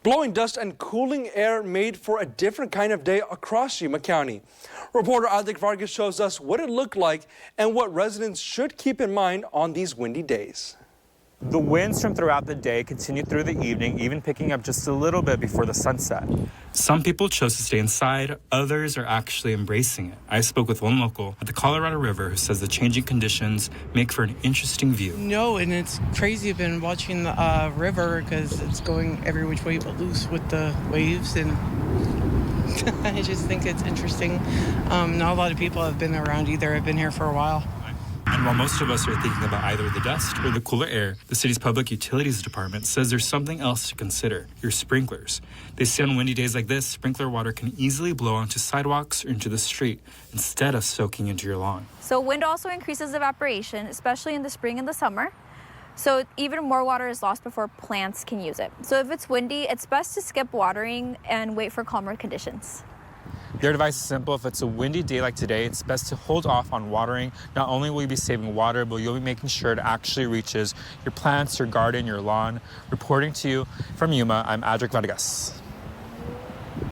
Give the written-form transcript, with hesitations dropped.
Blowing dust and cooling air made for a different kind of day across Yuma County. Reporter Adek Vargas shows us what it looked like and what residents should keep in mind on these windy days. The winds from throughout the day continued through the evening, even picking up just a little bit before the sunset. Some people chose to stay inside, others are actually embracing it. I spoke with one local at the Colorado River who says the changing conditions make for an interesting view. No, and it's crazy. I've been watching the river because it's going every which way but loose with the waves, and I just think it's interesting. Not a lot of people have been around either. I've been here for a while. And while most of us are thinking about either the dust or the cooler air, the city's public utilities department says there's something else to consider: your sprinklers. They say on windy days like this, sprinkler water can easily blow onto sidewalks or into the street instead of soaking into your lawn. So wind also increases evaporation, especially in the spring and the summer. So even more water is lost before plants can use it. So if it's windy, it's best to skip watering and wait for calmer conditions. Their advice is simple. If it's a windy day like today, it's best to hold off on watering. Not only will you be saving water, but you'll be making sure it actually reaches your plants, your garden, your lawn. Reporting to you from Yuma, I'm Adek Vargas.